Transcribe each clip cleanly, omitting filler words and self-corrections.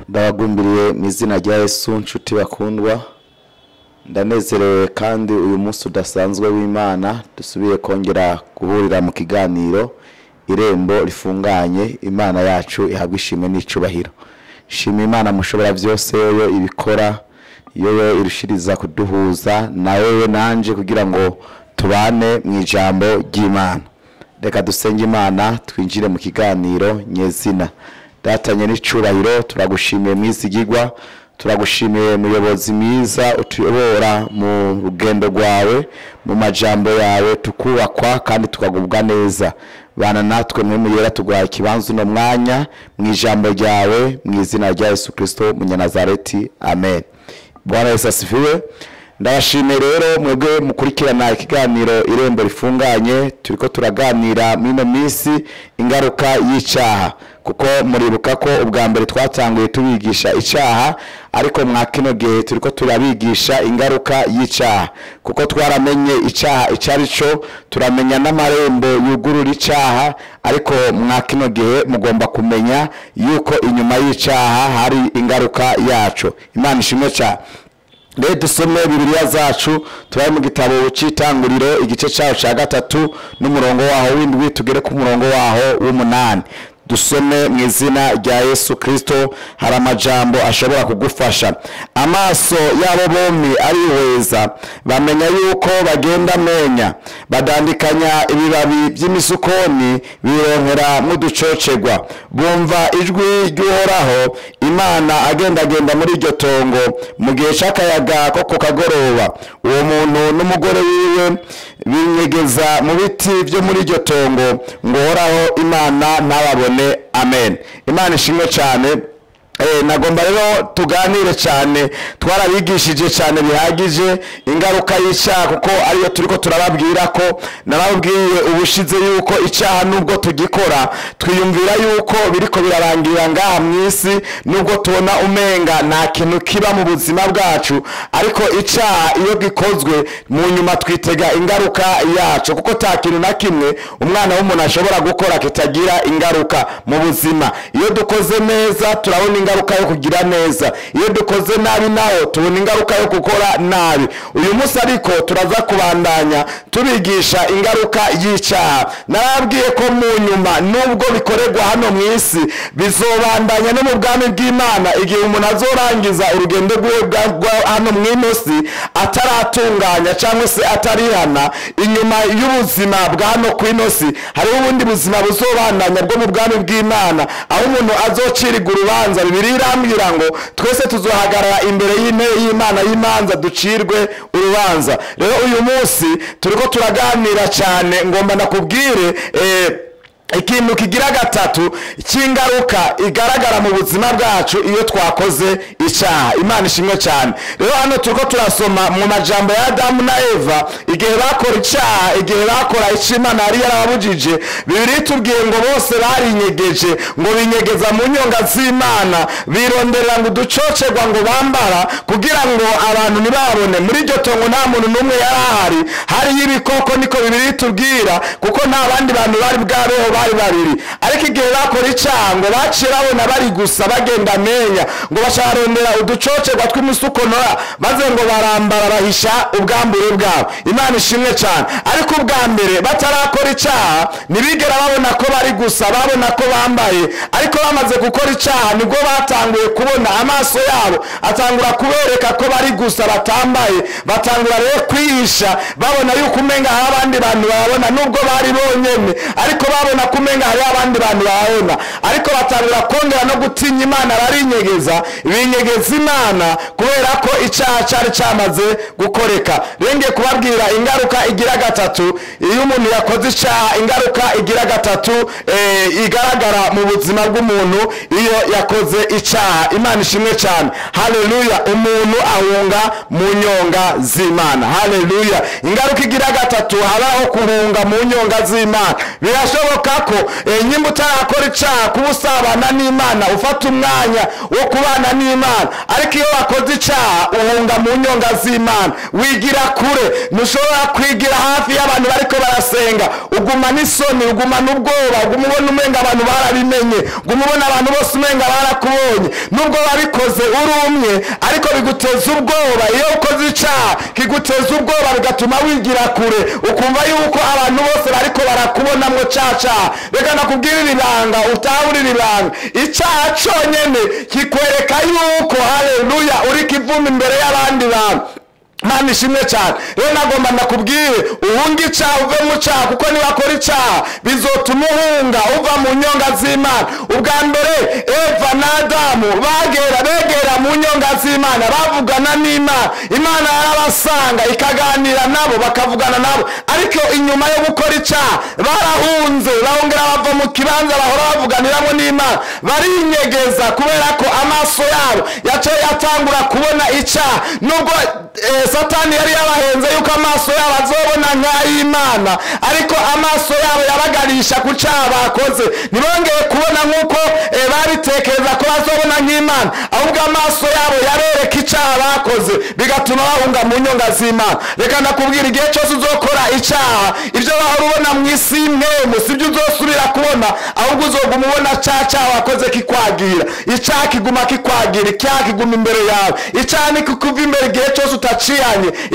Ndabagumbiriye mu izina rya Yesu nshuti bakundwa, ndanezerewe kandi uyu munsi udasanzwe w'Imana dusubiye kongera guhurira mu kiganiro irembo rifunganye. Imana yacu ihabwa ishimwe n'icubahiro. Shima Imana mushobora byose, yo ibikora, yo irushiriza kuduhuza na wewe nanje kugira ngo tubane mu ijambo ry'Imana. Reka dusenge Imana twinjire mu kiganiro nyezina. Datanye n'icubahiro, turagushimiye mwizigirwa, turagushimiye muyobozi mwiza utuyobora mu rugendo rwawe, mu majambo yawe tukubakwa kandi tukagubwa neza. Bana natwe mwe muyera tuguhaye ikibanza no mwanya mu ijambo ryawe, mu izina rya Yesu Kristo Munyanazareti, amen. Bwana Yesu asifiwe. Ndabashimiye rero mwebwe mukurikirana ikiganiro irembo rifunganye. Turiko turaganira mino minsi ingaruka y'icaha, kuko muribuka ko ubwa mbere twatanguye tubigisha icaha, ariko mwakino gihe turiko turabigisha ingaruka y'icaha, kuko twaramenye icaha icarico, turamenya n'amarembo yugurura icaha, ariko mwakino gihe mugomba kumenya yuko inyuma y'icaha hari ingaruka yaco. Imana ishimwe cyane. Rero dusome Bibiliya zacu, turaye mu gitabo cy'Itanguriro igice cyaho cya 3 n'umurongo waho w'indwi tugere ku murongo waho w'8. Dusome mu izina rya Yesu Kristo. Hari amajambo ashobora kugufasha. Amaso yabo bombi arihweza, bamenya yuko bagenda menya, badandikanya ibibabi by'imisukoni bironkera mu ducocegwa. Bumva ijwi ry'Uhoraho Imana agendagenda muri iryo tongo mu gihe cy'akayaga ko ku kagoroba. Uwo muntu n'umugore wiwe binyegeza mu biti byo muri iryo tongo ngo Uhoraho Imana ntababone. Amen. Imana ishimwe cyane. Nagomba rero tuganire cyane, twarabigishije cyane bihagije ingaruka y'icyaha, kuko ariyo turiko turababwira ko nababwiye ubushize yuko icyaha nubwo tugikora twiyumvira yuko biriko birarangira ngaha mwisi, nubwo tubona umenga nta kintu kiba mu buzima bwacu, ariko icyaha iyo gikozwe mu nyuma twitega ingaruka yacu, kuko ta kintu na kimwe umwana w'umuntu ashobora gukora kitagira ingaruka mu buzima. Iyo dukoze neza turabona ingaruka yo kugira neza, iyo dukoze nabi naho tubona ingaruka yo gukora nabi. Uyu munsi ariko turaza kubandanya tubigisha ingaruka y'icyaha. Narabwiye ko mu nyuma nubwo bikorerwa hano mu isi, bizobandanya no mu bwami bw'Imana igihe umuntu azorangiza urugendo rwe hano mu inosi ataratunganya cyangwa se atarihana. Inyuma y'ubuzima bwa hano ku inosi hariho ubundi buzima buzobandanya bwo mu bwami bw'Imana, aho umuntu azocirirwa urubanza. Bibiliya irambwira ngo twese tuzohagarara imbere y'intebe y'Imana y'imanza ducirwe urubanza. Rero uyu munsi turiko turaganira cyane, ngomba nakubwire ikintu kigira gatatu cy'ingaruka igaragara mu buzima bwacu iyo twakoze icyaha. Imana ishimwe cyane. Rero hano turiko turasoma mu majambo ya Adamu na Eva igihe bakora icyaha, igihe bakora icyo Imana yari yarababujije. Bibiliya itubwiye ngo bose barinyegeje, ngo binyegeza mu nyonga z'Imana, bironderera ngo uducocegwa ngo bambara kugira ngo abantu ntibabone. Muri iryo tongo nta muntu n'umwe yari ahari, hariyo ibikoko, niko Bibiliya itubwira, kuko nta bandi bantu bari bwabeho bari babiri. Ariko igihe bakora icyaha ngo baciye babona bari gusa bagenda menya, ngo basharondera uducocegwa tw'imisokonora, maze ngo barambara bahisha ubwambure bwabo. Imana ishimwe cyane. Ariko ubwa mbere batarakora icyaha ntibigera babona ko bari gusa, babona ko bambaye. Ariko bamaze gukora icyaha nibwo batanguye kubona, amaso yabo atangura kubereka ko bari gusa batambaye. Batangura rero kwihisha, babona yuko umenga hari abandi bantu babona, nubwo bari bonyene, ariko babona kumenga hari abandi bantu babona, ariko batangura kongera no gutinya Imana, barinyegeza binyegeza Imana kubera ko icyaha cyari cyamaze gukoreka. Renge kubabwira ingaruka igira gatatu iyo umuntu yakoze icyaha. Ingaruka igira gatatu igaragara mu buzima bw'umuntu iyo yakoze icyaha. Imana ishimwe cyane, haleluya. Umuntu ahunga mu nyonga z'Imana, haleluya. Ingaruka igira gatatu habaho kuhunga mu nyonga z'Imana. Birashoboka ko nyimba utarakora icyaha kuba usabana n'Imana, ufata umwanya wo kubana n'Imana, ariko iyo wakoze icyaha uhunga mu nyonga z'Imana, wigira kure. Ntushobora kwigira hafi y'abantu bariko barasenga, uguma n'isoni, uguma n'ubwoba, uguma ubona umenga abantu barabimenye, uguma ubona abantu bose umenga barakubonye. Nubwo babikoze urumye, ariko biguteza ubwoba. Iyo ukoze icyaha kiguteza ubwoba, bigatuma wigira kure, ukumva yuko abantu bose bariko barakubonamwo cyaha. Reka nakubwirira ibanga, utahurira ibanga. Icyaha cyonyene kikwereka yuko, haleluya, uri kivuma imbere y'abandi bantu. Mana ishimwe cyane. Rero nagomba ndakubwire uhunga icyaha, uve mu cyaha, kuko niwakora icyaha bizotuma uhunga uva mu nyonga z'Imana. Ubwa mbere Eva na Adamu begera mu nyonga z'Imana, bavugana n'Imana. Imana yarabasanga ikaganira nabo, bakavugana nabo, ariko inyuma yo gukora icyaha barahunze, bahongera bava mu kibanza bahora bavuganiramo n'Imana, barinyegeza kubera ko amaso yabo yaciye yatangura kubona icyaha. Nubwo Satani yari yabahenze yuko amaso yabo azobona nk'ay'Imana, ariko amaso yabo yabagarisha ku cyaha bakoze. Ntibongeye kubona nk'uko babitekereza ko bazobona nk'Imana, ahubwo amaso yabo yarereka icyaha bakoze, bigatuma bahunga mu nyonga z'Imana. Reka ndakubwira, igihe cyose uzokora icyaha, ibyo wahora ubona mu isi y'imwemu sibyo uzosubira kubona, ahubwo uzoguma ubona cyaha wakoze kikwagira. Icyaha kiguma kikwagira, icyaha kiguma imbere yawe. Icyaha ni kukuva imbere igihe cyose utaciyanye.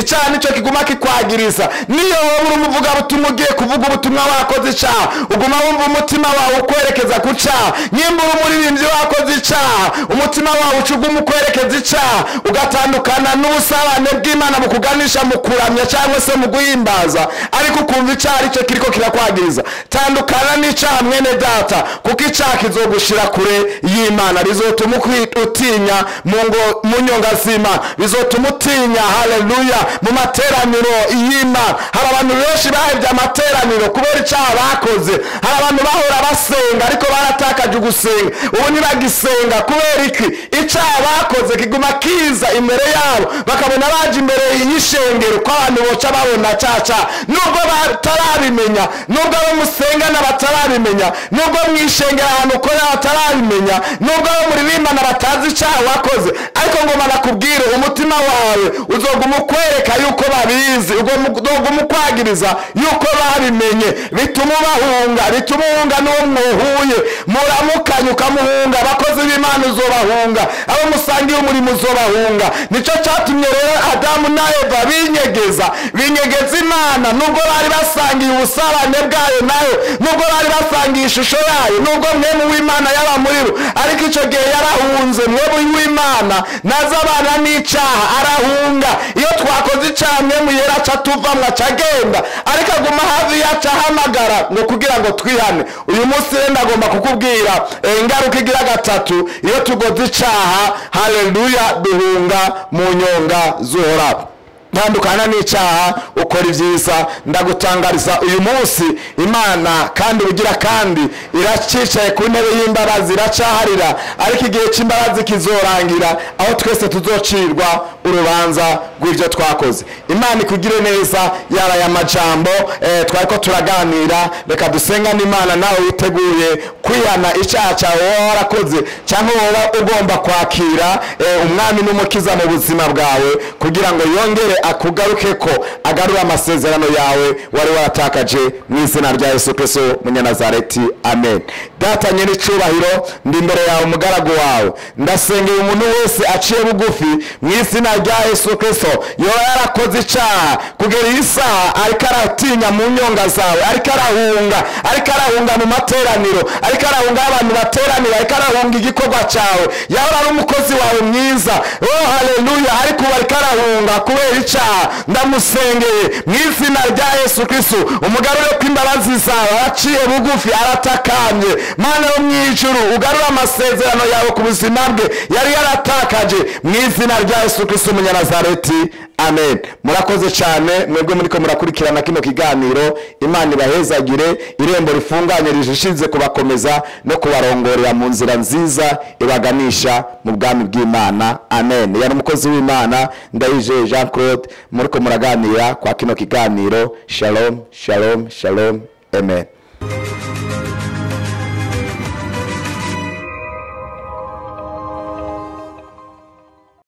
Icyaha nicyo kiguma kikwagiriza. Niyo wowe uri umuvugabutumwa ugiye kuvuga ubutumwa wakoze icyaha, uguma wumva umutima wawe ukwerekeza ku cyaha. Nyimba uri umuririmbyi wakoze icyaha, umutima wawe ucuguma ukwerekeza icyaha, ugatandukana n'ubusabane bw'Imana bukuganisha mu kuramya cyangwa se mu guhimbaza, ariko ukumva icyaha aricyo kiriko kirakwagiriza. Tandukana n'icyaha mwene data, kuko icyaha kizogushira kure y'Imana. Bizotuma utinya mu nyonga z'Imana, bizotuma utinya, haleluya, mu materaniro y'Imana. Hari abantu benshi bahevye amateraniro kubera icyaha bakoze. Hari abantu bahora basenga ariko baratakaje ugusenga, ubu ntibagisenga. Kubera iki? Icyaha bakoze kiguma kiza imbere yabo, bakabona baje imbere y'ishengero ko abantu boca babona cyaha. Nubwo batarabimenya, nubwo abo musengana batarabimenya, nubwo mwishengera ahantu ukora batarabimenya, nubwo abo muririmbana batazi icyaha wakoze, ariko ngoma nakubwire, umutima wawe uzoguma ukwereka yuko babizi, uzoguma ukwagiriza yuko babimenye. Bituma bahunga, bituma uhunga n'uwo mwohuye, muramukanye ukamuhunga. Abakozi b'Imana uzobahunga, abo musangiye umurimo uzobahunga. Nicyo cyatumye rero Adamu na Eva binyegeza Imana, nubwo bari basangiye ubusabane bwayo nayo, nubwo bari basangiye ishusho yayo, nubwo mwemu w'Imana yaba muri bo, ariko icyo gihe yarahunze. Mwemu w'Imana naza abana n'icyaha arahunga. Iyo twakoze icyaha mwemu yera aca tuvamwo, aca agenda, ariko aguma hafi yacu ahamagara ngo kugira ngo twihane. Uyu munsi rero ndagomba kukubwira ingaruka igira gatatu iyo tukoze icyaha, haleluya, duhunga mu nyonga z'Uhoraho. Tandukana n'icyaha, ukora ibyiza. Ndagutangariza uyu munsi, Imana kandi ubugira kandi iracicaye ku ntebe y'imbabazi, iracaharira, ariko igihe cy'imbabazi kizorangira, aho twese tuzocirwa urubanza rw'ibyo twakoze. Imana ikugire neza. Yaba aya majambo twariko turaganira, reka dusenga n'Imana nawe witeguye kwihana icyaha cyawe wowe warakoze, cyangwa wowe ugomba kwakira umwami n'umukiza mu buzima bwawe, kugira ngo yongere akugaruke ko agarura amasezerano yawe wari waratakaje, mu izina rya Yesu Kristo Munyanazareti, amen. Data nyiri cyubahiro, ndi imbere yawe umugaragu wawe, ndasengera umuntu wese aciye bugufi mu izina rya Yesu Kristo, yoba yarakoze icyaha kugera iyi saha ariko aratinya mu nyonga zawe, ariko arahunga mu materaniro, ariko arahunga abantu bateranira, ariko arahunga igikorwa cyawe. Yaba ari umukozi wawe mwiza, oh haleluya, ariko ariko arahunga kubera icaha ndamusengeye mu izina rya Yesu Kristo umugarure kw'imbabazi zawe aciye bugufi aratakamye Mana yo mwijuru ugarura amasezerano yawe ku buzima bwe yari yaratakaje mu izina rya Yesu Kristo umunyanazareti amen. Murakoze cyane mwebwe muriko murakurikirana kino kiganiro. Imana ibahezagire, irembo rifunganye rijishize kubakomeza no kubarongorera mu nzira nziza ibaganisha mu bwami bw'Imana amen. Yana umukozi w'Imana Ndayije Jean Claude muriko muraganira kwa kino kiganiro. Shalom shalom shalom amen.